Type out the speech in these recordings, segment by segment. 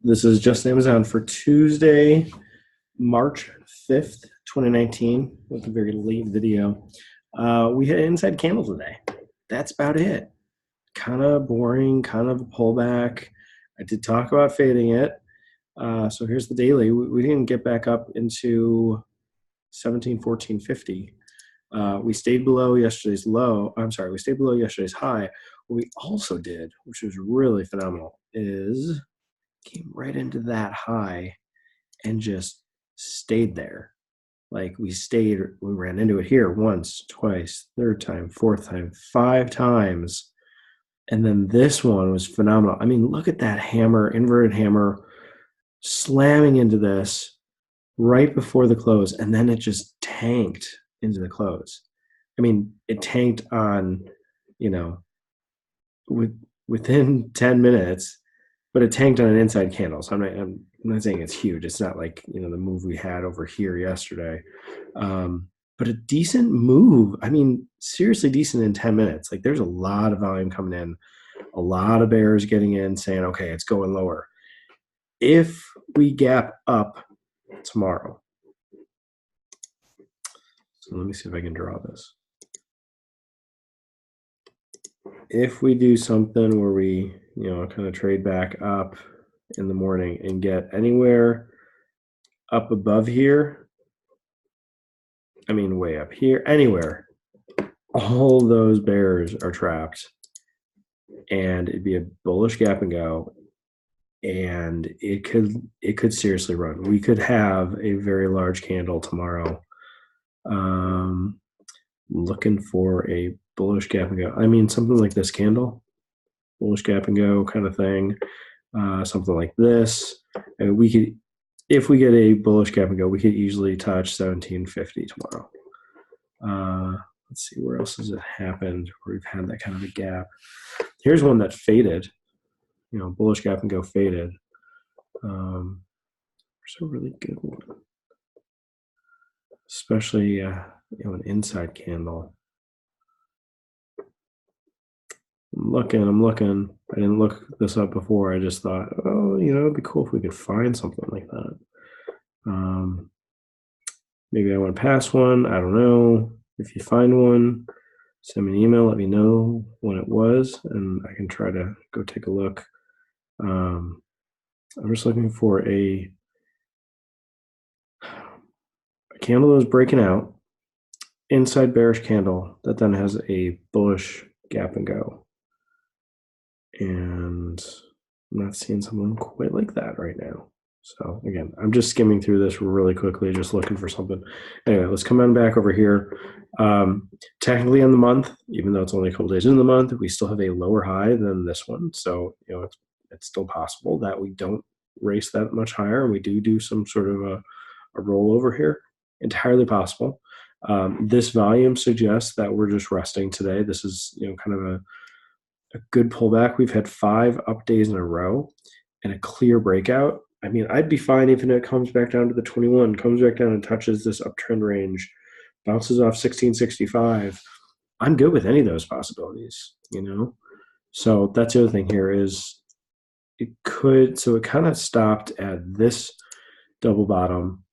This is just AMZN for Tuesday, March 5th, 2019, with a very late video. We hit inside candle today. That's about it. Kind of boring, kind of a pullback. I did talk about fading it. So here's the daily. We didn't get back up into 1714.50. We stayed below yesterday's low. I'm sorry, we stayed below yesterday's high. What we also did, which was really phenomenal, is came right into that high and just stayed there. Like we ran into it here once, twice, third time, fourth time, 5 times. And then this one was phenomenal. I mean, look at that hammer, inverted hammer, slamming into this right before the close. And then it just tanked into the close. I mean, it tanked on, you know, within 10 minutes, but it tanked on an inside candle. So I'm not saying it's huge. It's not like, the move we had over here yesterday. But a decent move. I mean, seriously decent in 10 minutes. Like there's a lot of volume coming in, a lot of bears getting in saying, okay, it's going lower. If we gap up tomorrow, so let me see if I can draw this. If we do something where we, kind of trade back up in the morning and get anywhere up above here, I mean, way up here, anywhere, all those bears are trapped, and it'd be a bullish gap and go, and it could seriously run. We could have a very large candle tomorrow. Looking for a bullish gap and go. I mean, something like this candle, bullish gap and go kind of thing. Something like this. And we could, if we get a bullish gap and go, we could easily touch 1750 tomorrow. Let's see, where else has it happened where we've had that kind of a gap? Here's one that faded, bullish gap and go faded. There's a really good one, especially an inside candle. I'm looking. I didn't look this up before. I just thought, it'd be cool if we could find something like that. Maybe I went past one. I don't know. If you find one, send me an email. Let me know when it was, and I can try to go take a look. I'm just looking for a candle that is breaking out, inside bearish candle that then has a bullish gap and go. And I'm not seeing something quite like that right now. So again, I'm just skimming through this really quickly, just looking for something. Anyway, let's come on back over here. Technically in the month, even though it's only a couple days in the month, we still have a lower high than this one. So, it's still possible that we don't race that much higher and we do some sort of a rollover here. Entirely possible. This volume suggests that we're just resting today. This is, kind of a good pullback. We've had 5 up days in a row and a clear breakout. I mean, I'd be fine even if it comes back down to the 21, comes back down and touches this uptrend range, bounces off 1665. I'm good with any of those possibilities, So that's the other thing here is it kind of stopped at this double bottom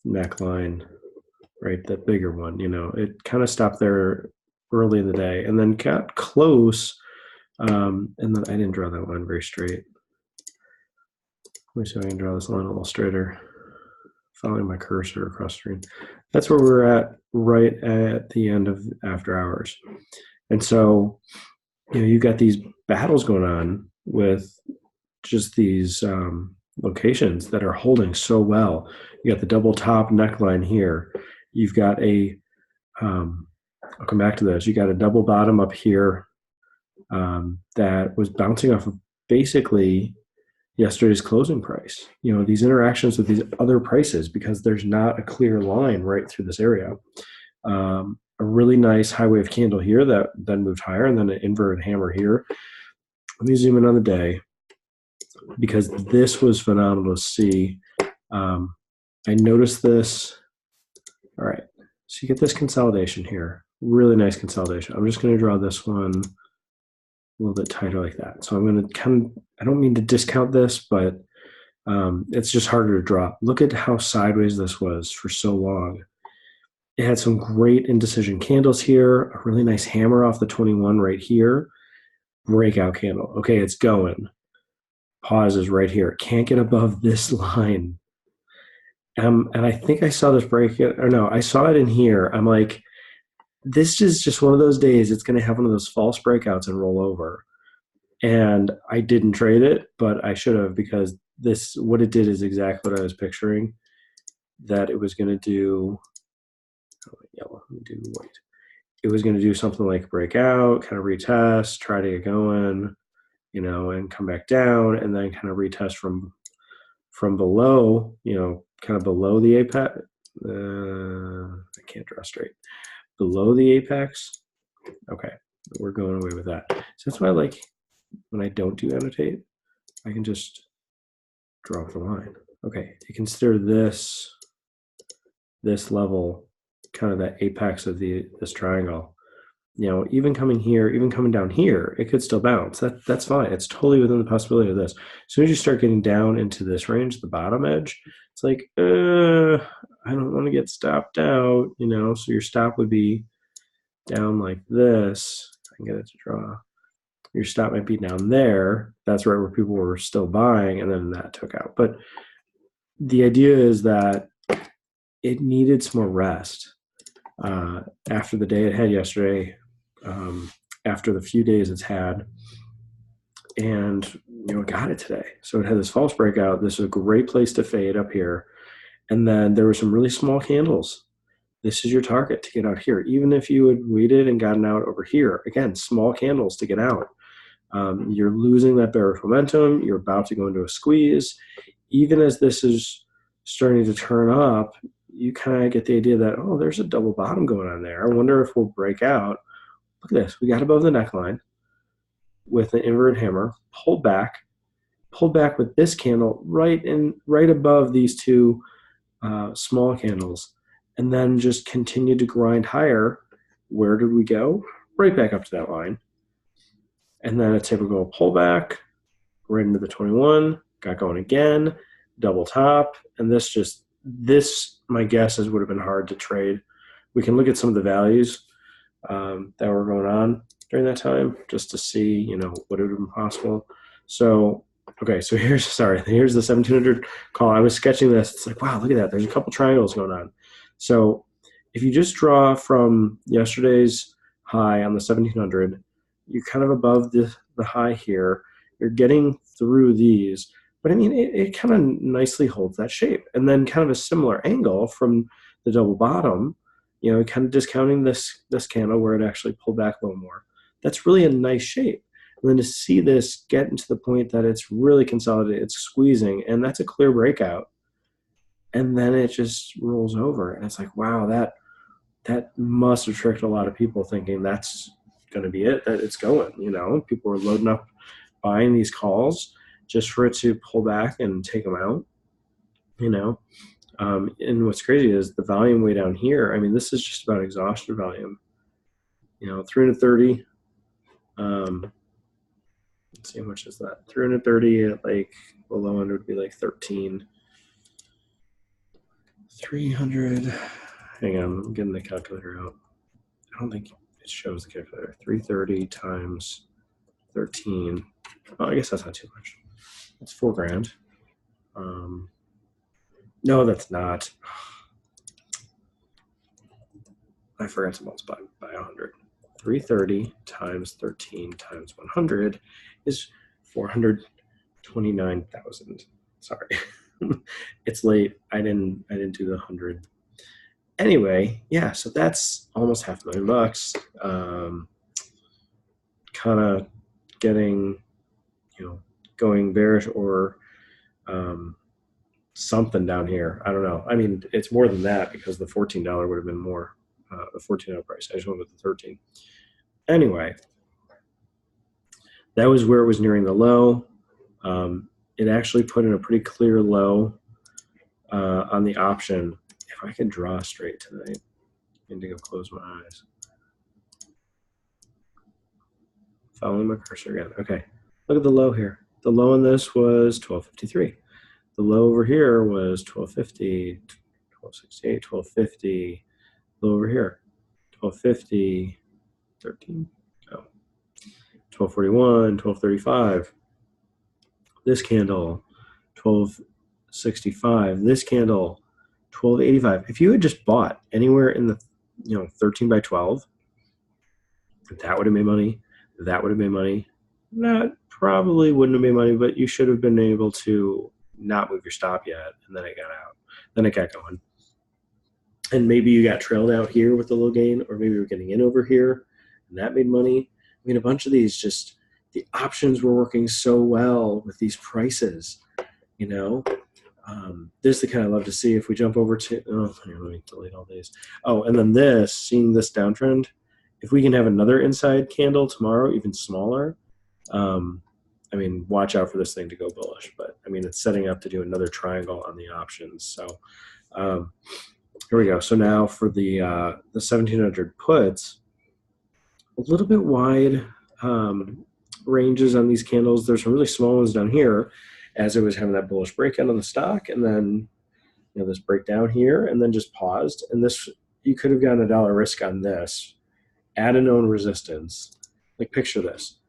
neckline, right? That bigger one, it kind of stopped there early in the day and then got close. And then I didn't draw that line very straight. Let me see if I can draw this line a little straighter, following my cursor across the screen. That's where we're at right at the end of after hours. And so, you've got these battles going on with just these locations that are holding so well. You got the double top neckline here. You've got I'll come back to this. You got a double bottom up here that was bouncing off of basically yesterday's closing price. These interactions with these other prices, because there's not a clear line right through this area. A really nice high wave candle here that then moved higher, and then an inverted hammer here. Let me zoom in on the day, because this was phenomenal to see. I noticed this. All right, so you get this consolidation here. Really nice consolidation. I'm just going to draw this one little bit tighter like that. So I'm going to kind of, I don't mean to discount this, but it's just harder to drop. Look at how sideways this was for so long. It had some great indecision candles here, a really nice hammer off the 21 right here, breakout candle. Okay, it's going. Pauses right here. Can't get above this line. And I think I saw this break, or no, I saw it in here. I'm like, this is just one of those days. It's going to have one of those false breakouts and roll over. And I didn't trade it, but I should have, because this, what it did is exactly what I was picturing, that it was going to do. Oh, yellow. Let me do white. It was going to do something like break out, kind of retest, try to get going, you know, and come back down, and then kind of retest from below, you know, kind of below the apex. I can't draw straight. Below the apex. Okay, we're going away with that. So that's why I like when I don't do annotate, I can just draw the line. Okay, you consider this level kind of the apex of this triangle. You know, even coming here, even coming down here, it could still bounce. That's fine. It's totally within the possibility of this. As soon as you start getting down into this range, the bottom edge, it's like, I don't want to get stopped out, you know, so your stop would be down like this. I can get it to draw. Your stop might be down there. That's right where people were still buying, and then that took out. But the idea is that it needed some more rest after the day it had yesterday, after the few days it's had, and you know, it got it today. So it had this false breakout. This is a great place to fade up here, and then there were some really small candles. This is your target to get out here. Even if you had waited and gotten out over here, again, small candles to get out. You're losing that bearish momentum. You're about to go into a squeeze. Even as this is starting to turn up, you kind of get the idea that, oh, there's a double bottom going on there. I wonder if we'll break out. Look at this. We got above the neckline with an inverted hammer, pulled back with this candle right above these two small candles, and then just continued to grind higher. Where did we go? Right back up to that line. And then a typical pullback right into the 21, got going again, double top, and this, my guess is, would have been hard to trade. We can look at some of the values that were going on during that time just to see, you know, what would have been possible. So, okay, so here's the 1700 call. I was sketching this. It's like, wow, look at that. There's a couple triangles going on. So if you just draw from yesterday's high on the 1700, you're kind of above the high here. You're getting through these, but I mean, it kind of nicely holds that shape. And then kind of a similar angle from the double bottom, you know, kind of discounting this candle where it actually pulled back a little more. That's really a nice shape. And then to see this get into the point that it's really consolidated, it's squeezing, and that's a clear breakout. And then it just rolls over. And it's like, wow, that must have tricked a lot of people thinking that's going to be it, that it's going, you know. People were loading up, buying these calls just for it to pull back and take them out, you know. And what's crazy is the volume way down here. I mean, this is just about exhaustion volume. You know, 330. Let's see, how much is that? 330 at like the low end would be like 13. 300. Hang on, I'm getting the calculator out. I don't think it shows the calculator. 330 times 13. Oh, I guess that's not too much. That's $4,000. No, that's not. I forgot to multiply by 100. 330 times 13 times 100 is 429,000. Sorry, it's late. I didn't do the 100. Anyway, yeah. So that's almost $500,000. Kind of getting, you know, going bearish or something down here. I don't know. I mean, it's more than that because the $14 would have been more. The $14 price. I just went with the 13. Anyway, that was where it was nearing the low. It actually put in a pretty clear low on the option. If I could draw straight tonight, I need to go close my eyes. Following my cursor again. Okay, look at the low here. The low on this was 1253. The low over here was 1250, 1268, 1250. Low over here, 1250, 13. Oh, 1241, 1235. This candle, 1265. This candle, 1285. If you had just bought anywhere in the 13 by 12, that would have made money. That would have made money. That probably wouldn't have made money, but you should have been able to not move your stop yet, and then it got out. Then it got going. And maybe you got trailed out here with a low gain, or maybe you're getting in over here, and that made money. I mean, a bunch of these, just the options were working so well with these prices, you know. This is the kind I love to see. If we jump over to, here, let me delete all these. Oh, and then this, seeing this downtrend, if we can have another inside candle tomorrow, even smaller, I mean, watch out for this thing to go bullish. But I mean, it's setting up to do another triangle on the options. So here we go. So now for the 1700 puts, a little bit wide ranges on these candles. There's some really small ones down here, as it was having that bullish breakout on the stock, and then this breakdown here, and then just paused. And this, you could have gotten $1 risk on this at a known resistance. Like, picture this: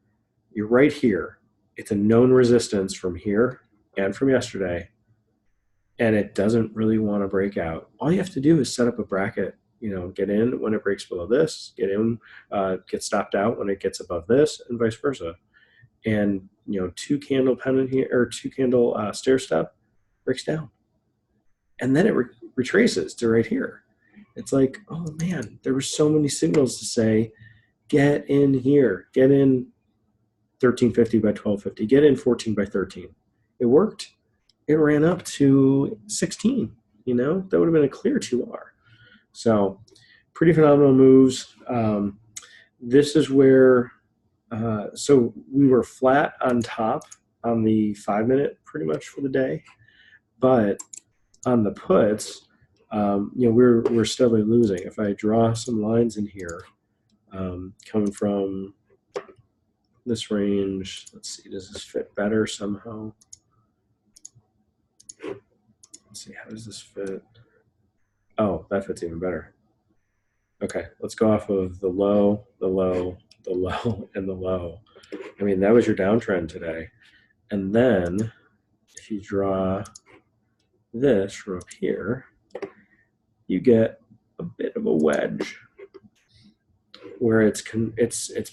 you're right here. It's a known resistance from here and from yesterday, and it doesn't really want to break out. All you have to do is set up a bracket. Get in when it breaks below this, get in, get stopped out when it gets above this, and vice versa. And 2 candle pennant here, or 2 candle stair step, breaks down, and then it retraces to right here. It's like, oh man, there were so many signals to say, get in here, get in 1350 by 1250, get in 14 by 13. It worked. It ran up to 16. That would have been a clear 2R. So pretty phenomenal moves. This is where, so we were flat on top on the 5-minute pretty much for the day, but on the puts, we're steadily losing. If I draw some lines in here, coming from this range, let's see, does this fit better somehow? Let's see, how does this fit? Oh, that fits even better. Okay, let's go off of the low, the low, the low, and the low. I mean, that was your downtrend today. And then if you draw this from up here, you get a bit of a wedge where it's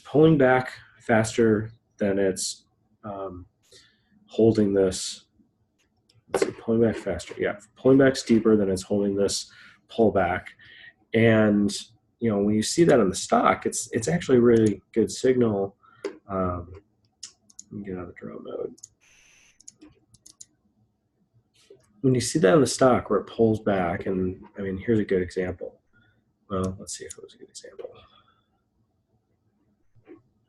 pulling back faster than it's holding this. Let's see, pulling back faster. Yeah, pulling back steeper than it's holding this pullback. And when you see that on the stock, it's actually a really good signal. Let me get out of draw mode. When you see that on the stock where it pulls back, and I mean, here's a good example. Well, let's see if it was a good example.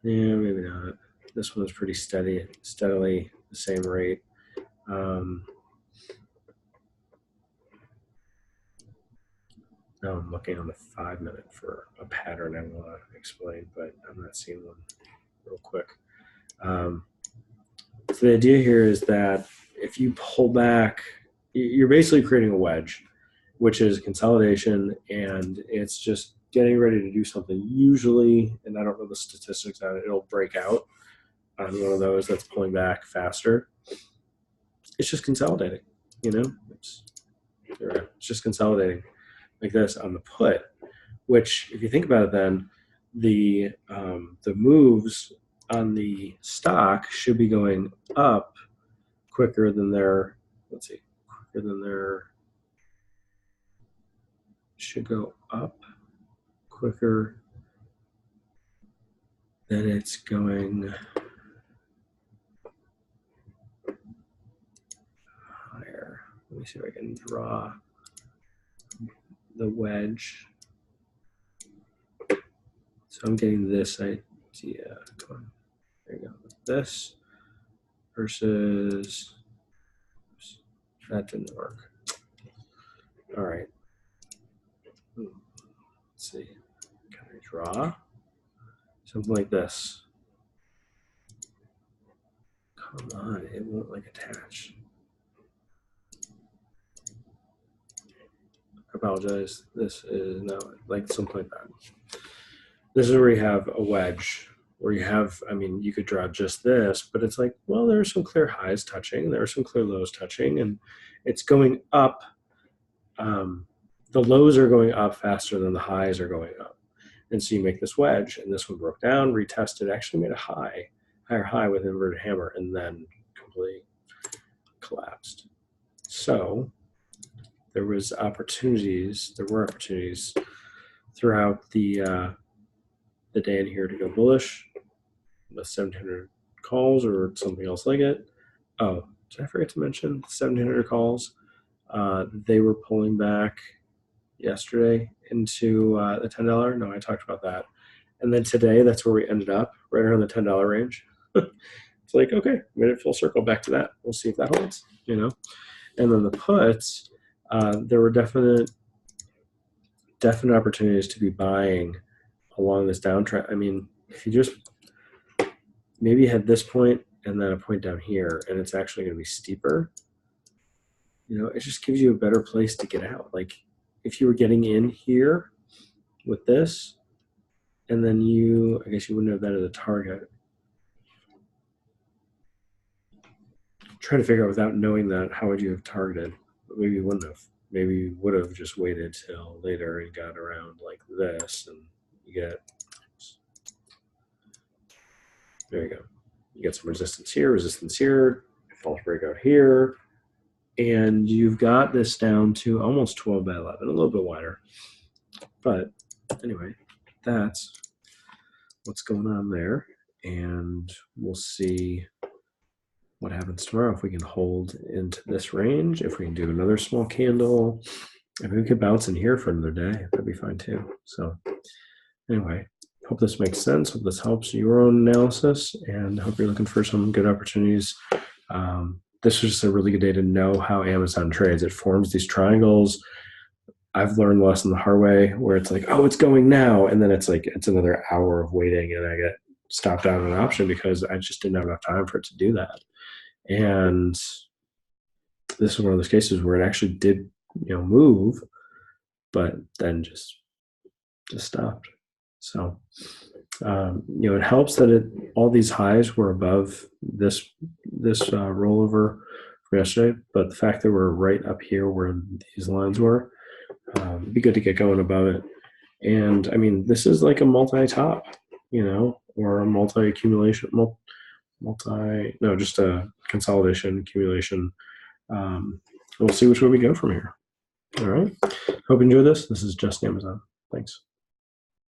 Yeah, maybe not. This one was pretty steadily the same rate. Now I'm looking on the 5-minute for a pattern I want to explain, but I'm not seeing one real quick. So the idea here is that if you pull back, you're basically creating a wedge, which is consolidation, and it's just getting ready to do something. Usually, and I don't know the statistics on it, it'll break out on one of those that's pulling back faster. It's just consolidating, it's just consolidating like this on the put, which, if you think about it, then the moves on the stock should be going up quicker than should go up quicker than it's going higher. Let me see if I can draw the wedge. So I'm getting this idea. Come on. There you go. This versus, oops, that didn't work. All right. Let's see. Can I draw something like this? Come on, it won't like attach. I apologize. This is not like something like that. This is where you have a wedge, where you have, I mean, you could draw just this, but it's like, well, there are some clear highs touching, there are some clear lows touching, and it's going up. The lows are going up faster than the highs are going up. And so you make this wedge, and this one broke down, retested, actually made a higher high with inverted hammer, and then completely collapsed. So there were opportunities throughout the day in here to go bullish with 1700 calls or something else like it. Oh, did I forget to mention 1700 calls? They were pulling back yesterday into the $10. No, I talked about that. And then today, that's where we ended up, right around the $10 range. It's like, okay, made it full circle back to that. We'll see if that holds, you know. And then the puts, there were definite opportunities to be buying along this downtrend. I mean, if you just maybe had this point and then a point down here, and it's actually going to be steeper, you know, it just gives you a better place to get out. Like if you were getting in here with this, and then I guess you wouldn't have that as a target. Try to figure out without knowing that, how would you have targeted? Maybe you wouldn't have. Maybe you would have just waited till later and got around like this, and you get, there you go. You get some resistance here, false breakout here, and you've got this down to almost 12 by 11, a little bit wider. But anyway, that's what's going on there, and we'll see what happens tomorrow. If we can hold into this range, if we can do another small candle, if we could bounce in here for another day, that'd be fine too. So anyway, hope this makes sense. Hope this helps your own analysis, and hope you're looking for some good opportunities. This was just a really good day to know how Amazon trades. It forms these triangles. I've learned the lesson the hard way, where it's like, oh, it's going now, and then it's like it's another hour of waiting, and I get stopped out on an option because I just didn't have enough time for it to do that. And this is one of those cases where it actually did, you know, move, but then just stopped. So, you know, it helps that all these highs were above this rollover from yesterday, but the fact that we're right up here where these lines were, it'd be good to get going above it. And I mean, this is like a multi-top, you know, or a multi-accumulation, just a consolidation, accumulation. We'll see which way we go from here. All right. Hope you enjoyed this. This is Just Amazon. Thanks.